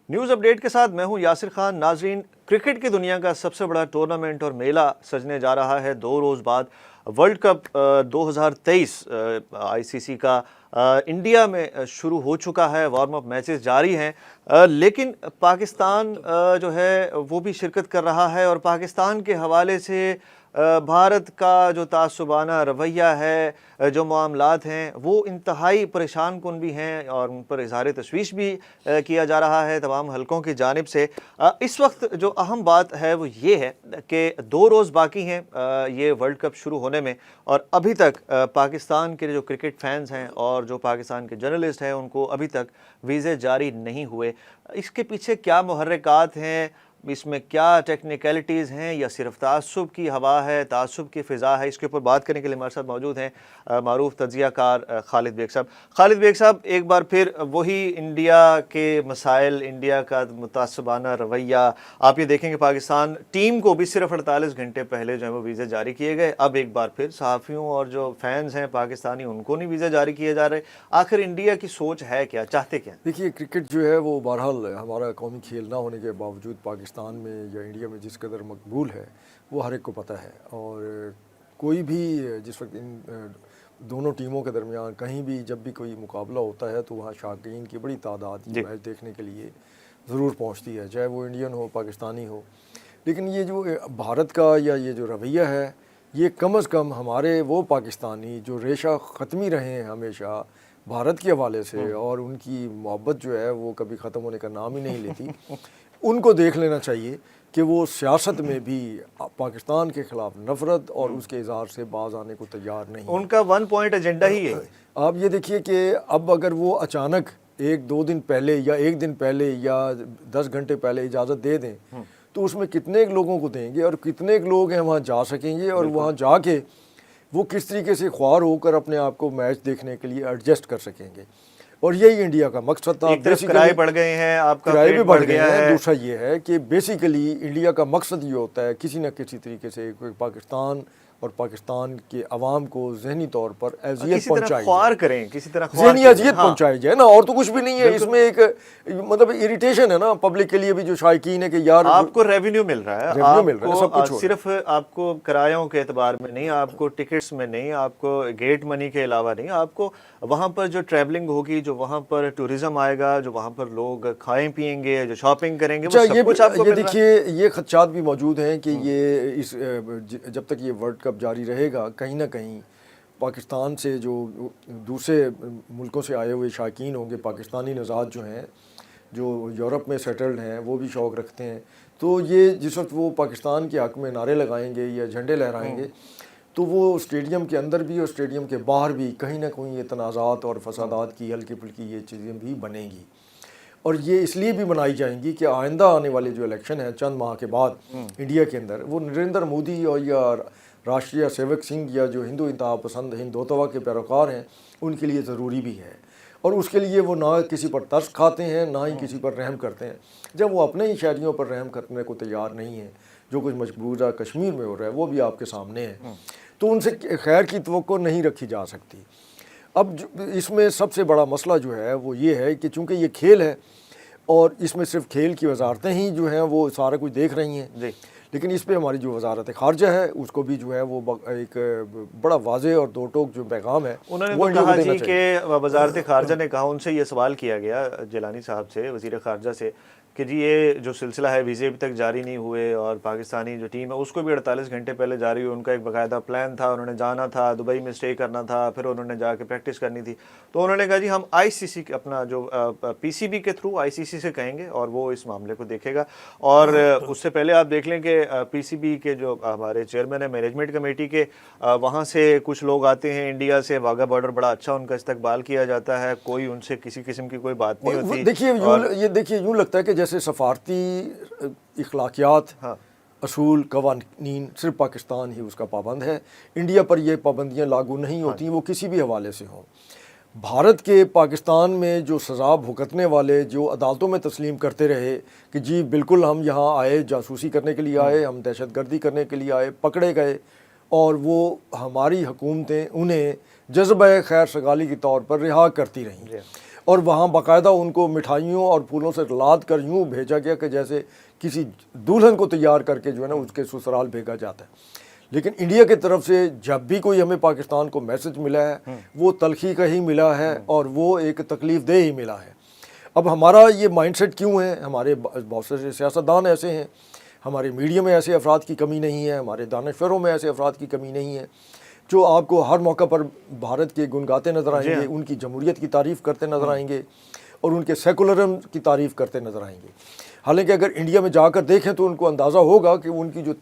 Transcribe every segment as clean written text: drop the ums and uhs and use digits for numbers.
News update کے ساتھ میں ہوں یاسر خان۔ ناظرین، کرکٹ کی دنیا کا سب سے بڑا ٹورنامنٹ اور میلہ سجنے جا رہا ہے 2 روز بعد۔ ورلڈ کپ 2023 آئی سی سی کا انڈیا میں شروع ہو چکا ہے، وارم اپ میچز جاری ہیں، لیکن پاکستان جو ہے وہ بھی شرکت کر رہا ہے، اور پاکستان کے حوالے سے بھارت کا جو تعصبانہ رویہ ہے، جو معاملات ہیں، وہ انتہائی پریشان کن بھی ہیں، اور ان پر اظہار تشویش بھی کیا جا رہا ہے تمام حلقوں کی جانب سے۔ اس وقت جو اہم بات ہے وہ یہ ہے کہ 2 روز باقی ہیں یہ ورلڈ کپ شروع ہونے میں، اور ابھی تک پاکستان کے جو کرکٹ فینز ہیں اور جو پاکستان کے جرنلسٹ ہیں ان کو ابھی تک ویزے جاری نہیں ہوئے۔ اس کے پیچھے کیا محرکات ہیں، اس میں کیا ٹیکنیکلٹیز ہیں، یا صرف تعصب کی ہوا ہے، تعصب کی فضا ہے؟ اس کے اوپر بات کرنے کے لیے ہمارے ساتھ موجود ہیں معروف تجزیہ کار خالد بیگ صاحب۔ خالد بیگ صاحب، ایک بار پھر وہی انڈیا کے مسائل، انڈیا کا متعصبانہ رویہ، آپ یہ دیکھیں کہ پاکستان ٹیم کو بھی صرف 48 گھنٹے پہلے جو ہے وہ ویزے جاری کیے گئے، اب ایک بار پھر صحافیوں اور جو فینز ہیں پاکستانی ان کو نہیں ویزے جاری کیے جا رہے۔ آخر انڈیا کی سوچ ہے کیا، چاہتے کیا؟ دیکھیے، کرکٹ جو ہے وہ بہرحال ہمارا قومی کھیل نہ ہونے کے باوجود پاکستان میں یا انڈیا میں جس قدر مقبول ہے وہ ہر ایک کو پتہ ہے، اور کوئی بھی جس وقت ان دونوں ٹیموں کے درمیان کہیں بھی جب بھی کوئی مقابلہ ہوتا ہے تو وہاں شائقین کی بڑی تعداد یہ میچ دیکھنے کے لیے ضرور پہنچتی ہے، چاہے وہ انڈین ہو پاکستانی ہو۔ لیکن یہ جو بھارت کا یا یہ جو رویہ ہے، یہ کم از کم ہمارے وہ پاکستانی جو ریشہ ختمی رہے ہیں ہمیشہ بھارت کے حوالے سے، اور ان کی محبت جو ہے وہ کبھی ختم ہونے کا نام ہی نہیں لیتی، ان کو دیکھ لینا چاہیے کہ وہ سیاست میں بھی پاکستان کے خلاف نفرت اور اس کے اظہار سے باز آنے کو تیار نہیں۔ ان کا 1 پوائنٹ ایجنڈا ہی ہے۔ آپ یہ دیکھیے کہ اب اگر وہ اچانک 1-2 دن پہلے یا 1 دن پہلے یا 10 گھنٹے پہلے اجازت دے دیں تو اس میں کتنے لوگوں کو دیں گے، اور کتنے لوگ ہیں وہاں جا سکیں گے، اور وہاں جا کے وہ کس طریقے سے خوار ہو کر اپنے آپ کو میچ دیکھنے کے لیے ایڈجسٹ کر سکیں گے۔ اور یہی انڈیا کا مقصد تھا۔ کرائے بڑھ گئے ہیں، آپ کا کرائے بھی بڑھ گئے ہیں۔ دوسرا یہ ہے کہ بیسیکلی انڈیا کا مقصد یہ ہوتا ہے کسی نہ کسی طریقے سے پاکستان اور پاکستان کے عوام کو ذہنی طور پر اذیت پہنچائی جائے، کسی طرح ذہنی اذیت پہنچائی جائے نا، اور تو کچھ بھی نہیں ہے اس میں۔ ایک مطلب اریٹیشن ہے نا پبلک کے لیے بھی، جو شائقین ہے کہ یار آپ کو ریونیو مل رہا ہے، سب کچھ صرف آپ کو کرایوں کے اعتبار میں نہیں، آپ کو ٹکٹس میں نہیں، آپ کو گیٹ منی کے علاوہ نہیں، آپ کو وہاں پر جو ٹریولنگ ہوگی، جو وہاں پر ٹورزم آئے گا، جو وہاں پر لوگ کھائیں پیئیں گے، جو شاپنگ کریں گے، وہ سب کچھ آپ کو مل رہا ہے۔ یہ دیکھیے، یہ خدشات بھی موجود ہیں کہ یہ جب تک یہ ورلڈ کپ جاری رہے گا کہیں نہ کہیں پاکستان سے جو دوسرے ملکوں سے آئے ہوئے شائقین ہوں گے، پاکستانی نژاد جو ہیں، جو یورپ میں سیٹلڈ ہیں، وہ بھی شوق رکھتے ہیں، تو یہ جس وقت وہ پاکستان کے حق میں نعرے لگائیں گے یا جھنڈے لہرائیں گے تو وہ اسٹیڈیم کے اندر بھی اور اسٹیڈیم کے باہر بھی کہیں نہ کہیں یہ تنازعات اور فسادات کی ہلکی پھلکی یہ چیزیں بھی بنیں گی، اور یہ اس لیے بھی بنائی جائیں گی کہ آئندہ آنے والے جو الیکشن ہیں چند ماہ کے بعد انڈیا کے اندر، وہ نریندر مودی اور یا راشٹریہ سیوک سنگھ یا جو ہندو انتہا پسند ہندوتوا کے پیروکار ہیں ان کے لیے ضروری بھی ہے، اور اس کے لیے وہ نہ کسی پر ترس کھاتے ہیں نہ ہی کسی پر رحم کرتے ہیں۔ جب وہ اپنے ہی شہریوں پر رحم کرنے کو تیار نہیں ہیں، جو کچھ مجبورہ کشمیر میں ہو رہا ہے وہ بھی آپ کے سامنے ہے، تو ان سے خیر کی توقع نہیں رکھی جا سکتی۔ اب اس میں سب سے بڑا مسئلہ جو ہے وہ یہ ہے کہ چونکہ یہ کھیل ہے اور اس میں صرف کھیل کی وزارتیں ہی جو ہیں وہ سارا کچھ دیکھ رہی ہیں، لیکن اس پہ ہماری جو وزارت خارجہ ہے اس کو بھی جو ہے وہ ایک بڑا واضح اور دو ٹوک جو پیغام ہے انہوں نے کہا جی کہ وزارت خارجہ نے کہا، ان سے یہ سوال کیا گیا جیلانی صاحب سے، وزیر خارجہ سے، کہ جی یہ جو سلسلہ ہے ویزے ابھی تک جاری نہیں ہوئے، اور پاکستانی جو ٹیم ہے اس کو بھی 48 گھنٹے پہلے جاری ہوئی، ان کا ایک باقاعدہ پلان تھا، انہوں نے جانا تھا، دبئی میں اسٹے کرنا تھا، پھر انہوں نے جا کے پریکٹس کرنی تھی، تو انہوں نے کہا جی ہم آئی سی سی اپنا جو پی سی بی کے تھرو آئی سی سی سے کہیں گے اور وہ اس معاملے کو دیکھے گا۔ اور اس سے پہلے آپ دیکھ لیں کہ پی سی بی کے جو ہمارے چیئرمین ہیں مینجمنٹ کمیٹی کے، وہاں سے کچھ لوگ آتے ہیں انڈیا سے، واگا بارڈر بڑا اچھا ان کا استقبال کیا جاتا ہے، کوئی ان سے کسی قسم کی کوئی بات نہیں ہوتی۔ دیکھیے یوں لگتا ہے کہ جیسے سفارتی اخلاقیات، اصول، قوانین صرف پاکستان ہی اس کا پابند ہے، انڈیا پر یہ پابندیاں لاگو نہیں ہوتی، وہ کسی بھی حوالے سے ہوں۔ بھارت کے پاکستان میں جو سزا بھگتنے والے جو عدالتوں میں تسلیم کرتے رہے کہ جی بالکل ہم یہاں آئے جاسوسی کرنے کے لیے آئے، ہم دہشت گردی کرنے کے لیے آئے، پکڑے گئے، اور وہ ہماری حکومتیں انہیں جذبہ خیر سگالی کے طور پر رہا کرتی رہیں، اور وہاں باقاعدہ ان کو مٹھائیوں اور پھولوں سے لاد کر یوں بھیجا گیا کہ جیسے کسی دلہن کو تیار کر کے جو ہے نا اس کے سسرال بھیجا جاتا ہے۔ لیکن انڈیا کی طرف سے جب بھی کوئی ہمیں پاکستان کو میسج ملا ہے وہ تلخی کا ہی ملا ہے اور وہ ایک تکلیف دہ ہی ملا ہے۔ اب ہمارا یہ مائنڈ سیٹ کیوں ہے؟ ہمارے بہت سے سیاستدان ایسے ہیں، ہمارے میڈیا میں ایسے افراد کی کمی نہیں ہے، ہمارے دانشوروں میں ایسے افراد کی کمی نہیں ہے جو آپ کو ہر موقع پر بھارت کے گنگاتے نظر آئیں گے، ان کی جمہوریت کی تعریف کرتے نظر آئیں گے اور ان کے سیکولرزم کی تعریف کرتے نظر آئیں گے۔ حالانکہ اگر انڈیا میں جا کر دیکھیں تو ان کو اندازہ ہوگا کہ ان کی جو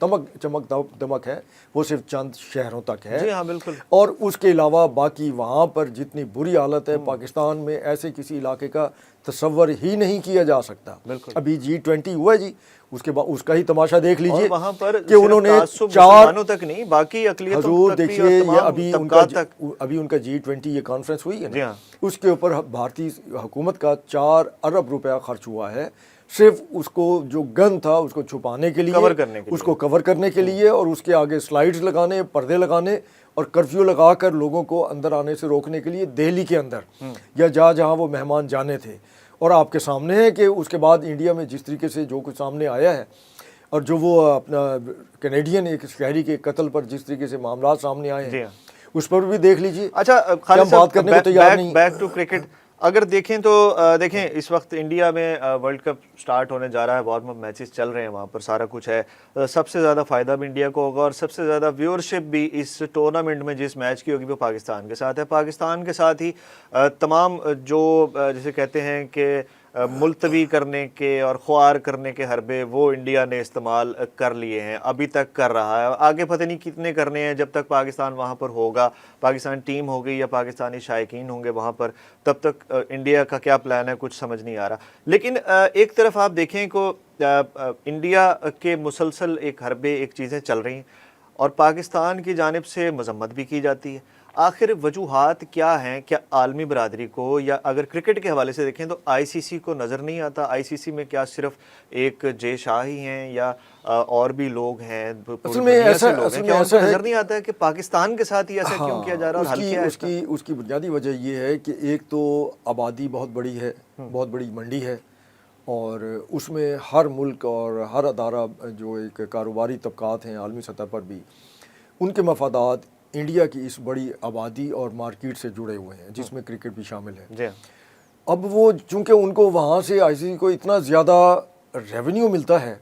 چمک دمک ہے وہ صرف چند شہروں تک ہے۔ جی ہاں بالکل۔ اور اس کے علاوہ باقی وہاں پر جتنی بری حالت ہے پاکستان میں ایسے کسی علاقے کا تصور ہی نہیں کیا جا سکتا۔ ابھی G20 ہوا ہے جی، اس کے بعد اس کا ہی تماشا دیکھ لیجئے وہاں پر کہ انہوں نے چار تک نہیں باقی اقلیتوں حضور تک بھی دیکھیے، اور یہ تمام ابھی ان کا G20 یہ کانفرنس ہوئی ہے جی نا، ہاں۔ اس کے اوپر بھارتی حکومت کا 4 ارب روپیہ خرچ ہوا ہے صرف اس کو جو گن تھا اس کو چھپانے کے لیے، اس کو کور کرنے کے لیے، اور اس کے آگے سلائیڈز لگانے، پردے لگانے اور کرفیو لگا کر لوگوں کو اندر آنے سے روکنے کے لیے دہلی کے اندر یا جہاں وہ مہمان جانے تھے۔ اور آپ کے سامنے ہے کہ اس کے بعد انڈیا میں جس طریقے سے جو کچھ سامنے آیا ہے اور جو وہ اپنا کینیڈین ایک شہری کے قتل پر جس طریقے سے معاملات سامنے آئے ہیں اس پر بھی دیکھ لیجیے۔ اچھا ہم بات کرنے کو تیار نہیں۔ بیک ٹو کرکٹ اگر دیکھیں تو دیکھیں اس وقت انڈیا میں ورلڈ کپ سٹارٹ ہونے جا رہا ہے، وارم اپ میچز چل رہے ہیں، وہاں پر سارا کچھ ہے، سب سے زیادہ فائدہ بھی انڈیا کو ہوگا اور سب سے زیادہ ویورشپ بھی اس ٹورنامنٹ میں جس میچ کی ہوگی وہ پاکستان کے ساتھ ہے۔ پاکستان کے ساتھ ہی تمام جو جسے کہتے ہیں کہ ملتوی کرنے کے اور خوار کرنے کے حربے وہ انڈیا نے استعمال کر لیے ہیں، ابھی تک کر رہا ہے، آگے پتہ نہیں کتنے کرنے ہیں جب تک پاکستان وہاں پر ہوگا، پاکستان ٹیم ہوگی یا پاکستانی شائقین ہوں گے وہاں پر، تب تک انڈیا کا کیا پلان ہے کچھ سمجھ نہیں آ رہا۔ لیکن ایک طرف آپ دیکھیں کہ انڈیا کے مسلسل ایک حربے ایک چیزیں چل رہی ہیں اور پاکستان کی جانب سے مذمت بھی کی جاتی ہے، آخر وجوہات کیا ہیں؟ کیا عالمی برادری کو یا اگر کرکٹ کے حوالے سے دیکھیں تو آئی سی سی کو نظر نہیں آتا؟ آئی سی سی میں کیا صرف ایک جے شاہ ہی ہیں یا اور بھی لوگ ہیں؟ اصل میں ایسا نظر نہیں آتا ہے کہ پاکستان کے ساتھ ہی ایسا کیوں کیا جا رہا ہے اور حل کیا ہے اس کی بنیادی وجہ یہ ہے کہ ایک تو آبادی بہت بڑی ہے، بہت بڑی منڈی ہے، اور اس میں ہر ملک اور ہر ادارہ جو ایک کاروباری طبقات ہیں عالمی سطح پر بھی، ان کے مفادات انڈیا کی اس بڑی آبادی اور مارکیٹ سے جڑے ہوئے ہیں جس میں کرکٹ بھی شامل ہے۔ اب وہ چونکہ ان کو وہاں سے آئی سی سی کو اتنا زیادہ ریونیو ملتا ہے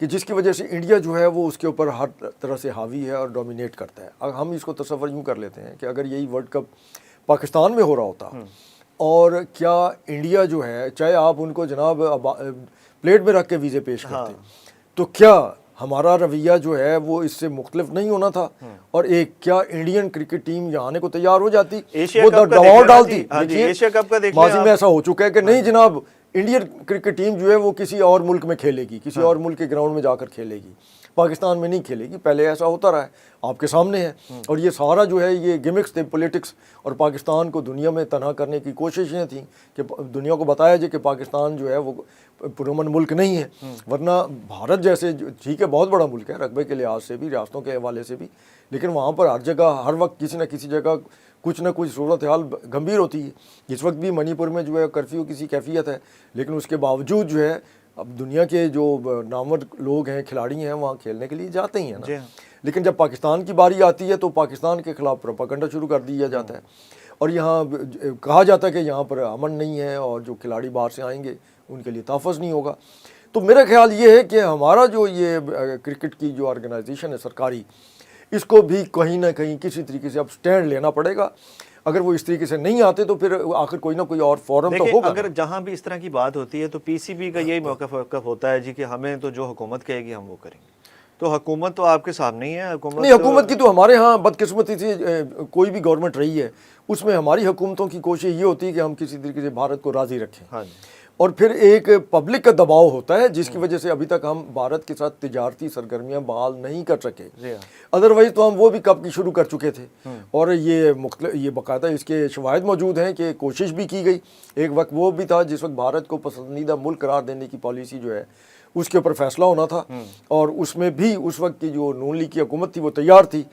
کہ جس کی وجہ سے انڈیا جو ہے وہ اس کے اوپر ہر طرح سے حاوی ہے اور ڈومینیٹ کرتا ہے۔ ہم اس کو تصور یوں کر لیتے ہیں کہ اگر یہی ورلڈ کپ پاکستان میں ہو رہا ہوتا اور کیا انڈیا جو ہے چاہے آپ ان کو جناب پلیٹ میں رکھ کے ویزے پیش کرتے تو کیا ہمارا رویہ جو ہے وہ اس سے مختلف نہیں ہونا تھا؟ اور ایک کیا انڈین کرکٹ ٹیم یہاں آنے کو تیار ہو جاتی، وہ دباؤ ڈالتی؟ ماضی میں ایسا ہو چکا ہے کہ نہیں جناب، انڈین کرکٹ ٹیم جو ہے وہ کسی اور ملک میں کھیلے گی، کسی اور ملک کے گراؤنڈ میں جا کر کھیلے گی، پاکستان میں نہیں کھیلے گی۔ پہلے ایسا ہوتا رہا ہے، آپ کے سامنے ہے، اور یہ سارا جو ہے یہ گیمکس تھے، پولیٹکس، اور پاکستان کو دنیا میں تنہا کرنے کی کوششیں تھیں کہ دنیا کو بتایا جائے کہ پاکستان جو ہے وہ پرامن ملک نہیں ہے۔ ورنہ بھارت جیسے ٹھیک ہے بہت بڑا ملک ہے رقبے کے لحاظ سے بھی، ریاستوں کے حوالے سے بھی، لیکن وہاں پر ہر جگہ ہر وقت کسی نہ کسی جگہ کچھ نہ کچھ صورتحال گمبھیر ہوتی ہے۔ اس وقت بھی منی پور میں جو ہے کرفیو کسی کیفیت ہے، لیکن اس کے باوجود جو ہے اب دنیا کے جو نامور لوگ ہیں، کھلاڑی ہیں، وہاں کھیلنے کے لیے جاتے ہی ہیں نا۔ لیکن جب پاکستان کی باری آتی ہے تو پاکستان کے خلاف پروپیگنڈا شروع کر دیا جاتا ہے، اور یہاں کہا جاتا ہے کہ یہاں پر امن نہیں ہے اور جو کھلاڑی باہر سے آئیں گے ان کے لیے تحفظ نہیں ہوگا۔ تو میرا خیال یہ ہے کہ ہمارا جو یہ کرکٹ کی جو آرگنائزیشن ہے سرکاری، اس کو بھی کہیں نہ کہیں کسی طریقے سے اب سٹینڈ لینا پڑے گا۔ اگر وہ اس طریقے سے نہیں آتے تو پھر آخر کوئی نہ کوئی اور فورم تو ہوگا۔ اگر جہاں بھی اس طرح کی بات ہوتی ہے تو پی سی بی کا یہی موقف ہوتا ہے جی کہ ہمیں تو جو حکومت کہے گی ہم وہ کریں گے۔ تو حکومت تو آپ کے سامنے ہی ہے، حکومت کی تو ہمارے ہاں بدقسمتی سے کوئی بھی گورنمنٹ رہی ہے اس میں ہماری حکومتوں کی کوشش یہ ہوتی ہے کہ ہم کسی طریقے سے بھارت کو راضی رکھیں، اور پھر ایک پبلک کا دباؤ ہوتا ہے جس کی وجہ سے ابھی تک ہم بھارت کے ساتھ تجارتی سرگرمیاں بحال نہیں کر سکے۔ ادروائز تو ہم وہ بھی کب کی شروع کر چکے تھے، اور یہ باقاعدہ اس کے شواہد موجود ہیں کہ کوشش بھی کی گئی۔ ایک وقت وہ بھی تھا جس وقت بھارت کو پسندیدہ ملک قرار دینے کی پالیسی جو ہے اس کے اوپر فیصلہ ہونا تھا، اور اس میں بھی اس وقت کی جو نون لیگ کی حکومت تھی وہ تیار تھی،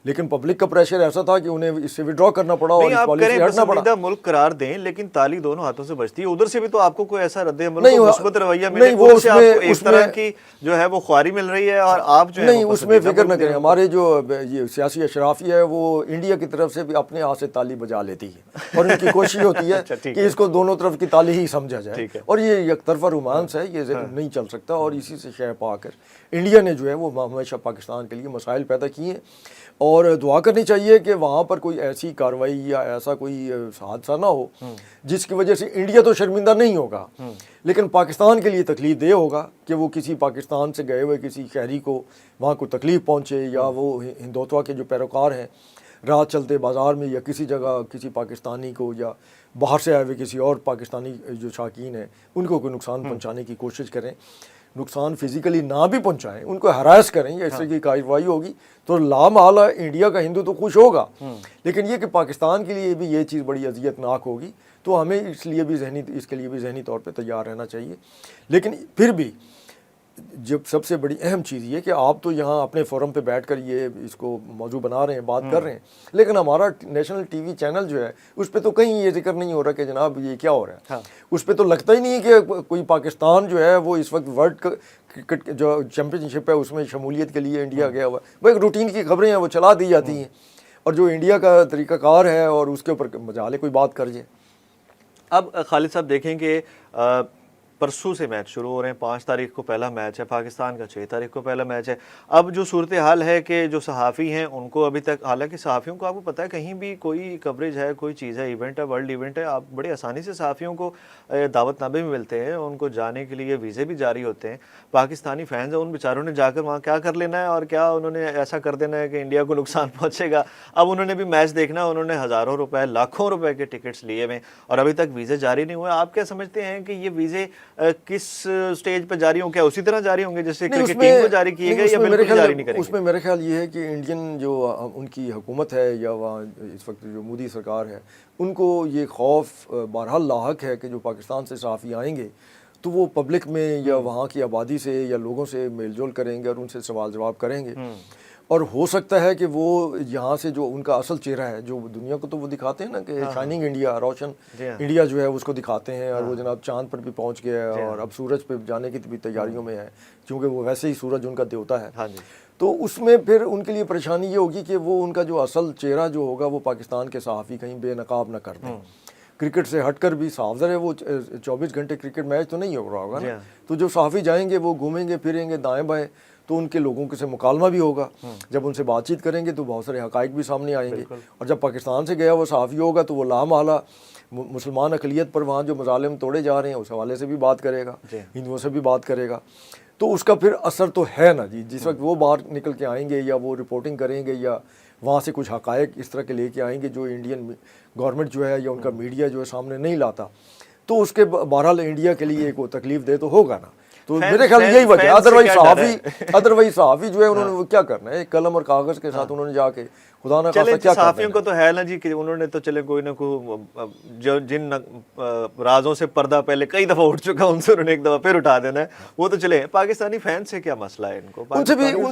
لیکن پبلک کا پریشر ایسا تھا کہ انہیں اس سے ودرا کرنا پڑا اور نہیں اس آپ پالیسی کریں سے ہٹنا پڑا. پسندیدہ ملک قرار دیں لیکن تالی دونوں ہاتھوں سے بجتی ہے. ادھر سے بھی تو آپ کو کوئی ایسا رد عمل نہیں کو ہوا- مثبت رویہ نہیں، ملے, وہ ادھر اس سے آپ میں- کو ایک اس میں- طرح کی جو ہے وہ خواری مل رہی ہے اور آپ جو ہے نہیں وہ اس میں پسندیدہ فکر نہ ملک کریں. ہیں. ہمارے جو یہ سیاسی اشرافیہ ہے وہ انڈیا کی طرف سے بھی اپنے ہاتھ سے تالی بجا لیتی ہے اور ان کی کوشش ہوتی ہے اچھا، ٹھیک کہ ہے. اس کو دونوں طرف کی تالی ہی سمجھا جائے, ٹھیک ہے. اور یہ یک طرفہ رومانس ہے, یہ نہیں چل سکتا. اور اسی سے شے پا کر انڈیا نے جو ہے وہ ہمیشہ پاکستان کے لیے مسائل پیدا کیے ہیں, اور دعا کرنی چاہیے کہ وہاں پر کوئی ایسی کارروائی یا ایسا کوئی حادثہ نہ ہو جس کی وجہ سے انڈیا تو شرمندہ نہیں ہوگا لیکن پاکستان کے لیے تکلیف دہ ہوگا کہ وہ کسی پاکستان سے گئے ہوئے کسی شہری کو وہاں کوئی تکلیف پہنچے, یا وہ ہندوتوا کے جو پیروکار ہیں رات چلتے بازار میں یا کسی جگہ کسی پاکستانی کو یا باہر سے آئے ہوئے کسی اور پاکستانی جو شائقین ہیں ان کو کوئی نقصان پہنچانے کی کوشش کریں. نقصان فزیکلی نہ بھی پہنچائیں, ان کو ہراس کریں یا اس طرح کی کارروائی ہوگی تو لامحالہ انڈیا کا ہندو تو خوش ہوگا, لیکن یہ کہ پاکستان کے لیے بھی یہ چیز بڑی اذیت ناک ہوگی. تو ہمیں اس کے لیے بھی ذہنی طور پہ تیار رہنا چاہیے. لیکن پھر بھی جب سب سے بڑی اہم چیز یہ کہ آپ تو یہاں اپنے فورم پہ بیٹھ کر یہ اس کو موضوع بنا رہے ہیں, بات کر رہے ہیں, لیکن ہمارا نیشنل ٹی وی چینل جو ہے اس پہ تو کہیں یہ ذکر نہیں ہو رہا کہ جناب یہ کیا ہو رہا ہے. اس پہ تو لگتا ہی نہیں کہ کوئی پاکستان جو ہے وہ اس وقت ورلڈ کرکٹ جو چیمپئن شپ ہے اس میں شمولیت کے لیے انڈیا گیا ہوا ہے. وہ ایک روٹین کی خبریں ہیں, وہ چلا دی جاتی ہیں, اور جو انڈیا کا طریقہ کار ہے اور اس کے اوپر مجالے کوئی بات کر جائے. اب خالد صاحب دیکھیں کہ پرسوں سے میچ شروع ہو رہے ہیں. 5 تاریخ کو پہلا میچ ہے پاکستان کا, 6 تاریخ کو پہلا میچ ہے. اب جو صورتحال ہے کہ جو صحافی ہیں ان کو ابھی تک, حالانکہ صحافیوں کو آپ کو پتہ ہے کہیں بھی کوئی کوریج ہے, کوئی چیز ہے, ایونٹ ہے, ورلڈ ایونٹ ہے, آپ بڑے آسانی سے صحافیوں کو دعوت نامے بھی ملتے ہیں, ان کو جانے کے لیے ویزے بھی جاری ہوتے ہیں. پاکستانی فینز ہیں, ان بیچاروں نے جا کر وہاں کیا کر لینا ہے اور کیا انہوں نے ایسا کر دینا ہے کہ انڈیا کو نقصان پہنچے گا. اب انہوں نے بھی میچ دیکھنا, انہوں نے ہزاروں روپے لاکھوں روپے کے ٹکٹس لیے ہوئے اور ابھی تک ویزے جاری نہیں ہوئے. آپ کیا سمجھتے ہیں کہ یہ ویزے کس سٹیج پہ جاری ہوں گے, اسی طرح جاری ہوں گے جیسے کرکٹ ٹیم کو جاری کیے گئے, یا بالکل جاری نہیں کریں گے؟ اس میں میرے خیال یہ ہے کہ انڈین جو ان کی حکومت ہے یا وہاں اس وقت جو مودی سرکار ہے ان کو یہ خوف بہرحال لاحق ہے کہ جو پاکستان سے صحافی آئیں گے تو وہ پبلک میں یا وہاں کی آبادی سے یا لوگوں سے میل جول کریں گے اور ان سے سوال جواب کریں گے, اور ہو سکتا ہے کہ وہ یہاں سے جو ان کا اصل چہرہ ہے جو دنیا کو تو وہ دکھاتے ہیں نا کہ شائننگ انڈیا, روشن انڈیا جو ہے اس کو دکھاتے ہیں, اور وہ جناب چاند پر بھی پہنچ گیا ہے اور اب سورج پہ جانے کی بھی تیاریوں میں ہے, کیونکہ وہ ویسے ہی سورج ان کا دیوتا ہے. تو اس میں پھر ان کے لیے پریشانی یہ ہوگی کہ وہ ان کا جو اصل چہرہ جو ہوگا وہ پاکستان کے صحافی کہیں بے نقاب نہ کر دیں. کرکٹ سے ہٹ کر بھی صاف ظاہر ہے وہ 24 گھنٹے کرکٹ میچ تو نہیں ہو رہا ہوگا نا, تو جو صحافی جائیں گے وہ گھومیں گے پھریں گے دائیں بائیں, تو ان کے لوگوں کے سے مکالمہ بھی ہوگا. جب ان سے بات چیت کریں گے تو بہت سارے حقائق بھی سامنے آئیں گے, اور جب پاکستان سے گیا وہ صحافی ہوگا تو وہ لامحالہ مسلمان اقلیت پر وہاں جو مظالم توڑے جا رہے ہیں اس حوالے سے بھی بات کرے گا, ہندوؤں سے بھی بات کرے گا. تو اس کا پھر اثر تو ہے نا جی, جس وقت وہ باہر نکل کے آئیں گے یا وہ رپورٹنگ کریں گے یا وہاں سے کچھ حقائق اس طرح کے لے کے آئیں گے جو انڈین گورنمنٹ جو ہے یا ان کا میڈیا جو ہے سامنے نہیں لاتا, تو اس کے بہرحال انڈیا کے لیے ایک وہ تکلیف دہ تو ہوگا نا. تو میرے خیال یہی وجہ ہے. ادروائز صحافی جو ہے انہوں نے وہ کیا کرنا ہے, قلم اور کاغذ کے ساتھ انہوں نے جا کے خدا نہ خواستہ کیا صحافیوں کو تو ہے نا جی کہ انہوں نے تو چلے کوئی نہ کوئی جو جن رازوں سے پردہ پہلے کئی دفعہ اٹھ چکا ان سے انہوں نے ایک دفعہ پھر اٹھا دینا ہے, وہ تو چلے. پاکستانی فین سے کیا مسئلہ ہے ان کو؟ ان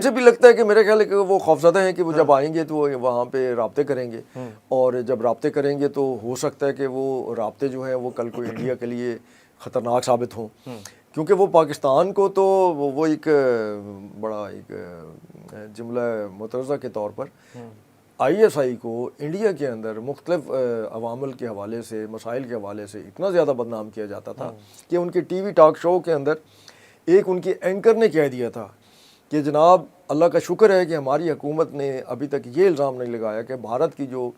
سے بھی لگتا ہے کہ میرے خیال ہے کہ وہ خوفزدہ ہیں کہ وہ جب آئیں گے تو وہ وہاں پہ رابطے کریں گے, اور جب رابطے کریں گے تو ہو سکتا ہے کہ وہ رابطے جو ہیں وہ کل کو انڈیا کے لیے خطرناک ثابت ہوں, کیونکہ وہ پاکستان کو تو وہ ایک بڑا ایک جملہ مترجہ کے طور پر ISI کو انڈیا کے اندر مختلف عوامل کے حوالے سے, مسائل کے حوالے سے اتنا زیادہ بدنام کیا جاتا تھا کہ ان کے ٹی وی ٹاک شو کے اندر ایک ان کے اینکر نے کہہ دیا تھا کہ جناب اللہ کا شکر ہے کہ ہماری حکومت نے ابھی تک یہ الزام نہیں لگایا کہ بھارت کی جو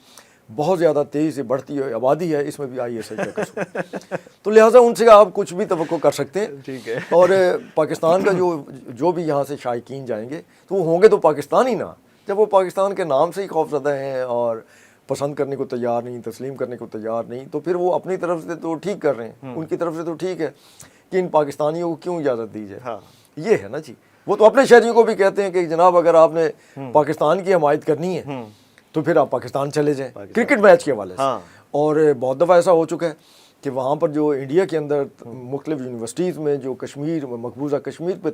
بہت زیادہ تیزی سے بڑھتی ہوئی آبادی ہے اس میں بھی ISI کا قصور. تو لہٰذا ان سے آپ کچھ بھی توقع کر سکتے ہیں. ٹھیک ہے. اور پاکستان کا جو بھی یہاں سے شائقین جائیں گے تو وہ ہوں گے تو پاکستان ہی نا, جب وہ پاکستان کے نام سے ہی خوفزدہ ہیں اور پسند کرنے کو تیار نہیں, تسلیم کرنے کو تیار نہیں, تو پھر وہ اپنی طرف سے تو ٹھیک کر رہے ہیں, ان کی طرف سے تو ٹھیک ہے کہ ان پاکستانیوں کو کیوں اجازت دی جائے. یہ ہے نا جی, وہ تو اپنے شہریوں کو بھی کہتے ہیں کہ جناب اگر آپ نے پاکستان کی حمایت کرنی ہے تو پھر آپ پاکستان چلے جائیں کرکٹ میچ کے حوالے سے. اور بہت دفعہ ایسا ہو چکا ہے کہ وہاں پر جو انڈیا کے اندر مختلف یونیورسٹیز میں جو کشمیر مقبوضہ کشمیر پہ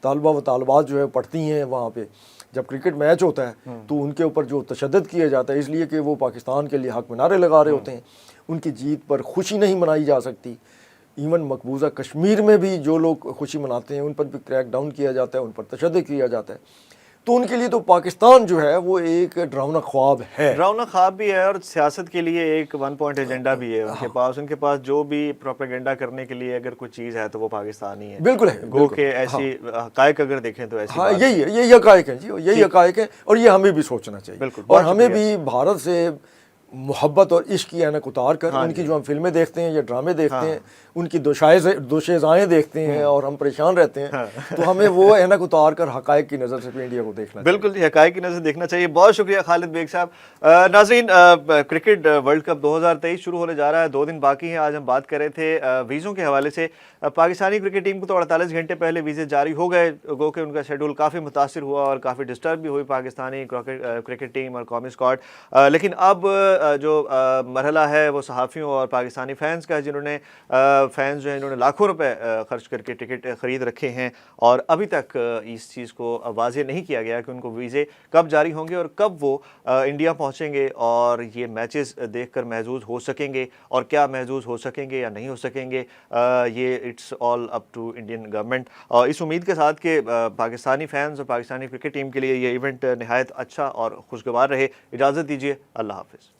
طالبہ و طالبات جو ہے پڑھتی ہیں وہاں پہ, جب کرکٹ میچ ہوتا ہے تو ان کے اوپر جو تشدد کیا جاتا ہے اس لیے کہ وہ پاکستان کے لیے حق میں نعرے لگا رہے ہوتے ہیں، ان کی جیت پر خوشی نہیں منائی جا سکتی. ایون مقبوضہ کشمیر میں بھی جو لوگ خوشی مناتے ہیں ان پر بھی کریک ڈاؤن کیا جاتا ہے، ان پر تشدد کیا جاتا ہے. تو ان کے لیے تو پاکستان جو ہے وہ ایک ڈراؤنا خواب ہے. ڈراؤنا خواب بھی ہے اور سیاست کے لیے ایک ون پوائنٹ ایجنڈا بھی ہے ان کے پاس جو بھی پروپیگنڈا کرنے کے لیے اگر کوئی چیز ہے تو وہ پاکستانی ہے. بالکل ہے، گو کہ ایسی حقائق اگر دیکھیں تو ایسی ہاں یہی ہے، یہی حقائق ہیں جی، یہی حقائق ہیں اور یہ ہمیں بھی سوچنا چاہیے. بالکل، اور ہمیں بھی بھارت سے محبت اور عشق کی اینک اتار کر ان کی جو ہم فلمیں دیکھتے ہیں یا ڈرامے دیکھتے ہیں، ان کی دوشیزائیں دیکھتے ہیں اور ہم پریشان رہتے ہیں، تو ہمیں وہ اینک اتار کر حقائق کی نظر سے انڈیا کو دیکھنا چاہیے. بالکل جی، حقائق کی نظر دیکھنا چاہیے. بہت شکریہ خالد بیگ صاحب. ناظرین، کرکٹ ورلڈ کپ 2023 شروع ہونے جا رہا ہے، 2 دن باقی ہیں. آج ہم بات کر رہے تھے ویزوں کے حوالے سے. پاکستانی کرکٹ ٹیم کو تو 48 گھنٹے پہلے ویزے جاری ہو گئے، گو کہ ان کا شیڈول کافی متاثر ہوا اور کافی ڈسٹرب بھی ہوئی پاکستانی کرکٹ ٹیم اور قومی اسکواڈ. لیکن اب جو مرحلہ ہے وہ صحافیوں اور پاکستانی فینس کا ہے، جنہوں نے فینس جو ہیں انہوں نے لاکھوں روپے خرچ کر کے ٹکٹ خرید رکھے ہیں اور ابھی تک اس چیز کو واضح نہیں کیا گیا کہ ان کو ویزے کب جاری ہوں گے اور کب وہ انڈیا پہنچیں گے اور یہ میچز دیکھ کر محظوظ ہو سکیں گے اور کیا محظوظ ہو سکیں گے یا نہیں ہو سکیں گے. یہ it's all up to Indian government. اس امید کے ساتھ کہ پاکستانی فینس اور پاکستانی کرکٹ ٹیم کے لیے یہ ایونٹ نہایت اچھا اور خوشگوار رہے. اجازت دیجیے، اللہ حافظ.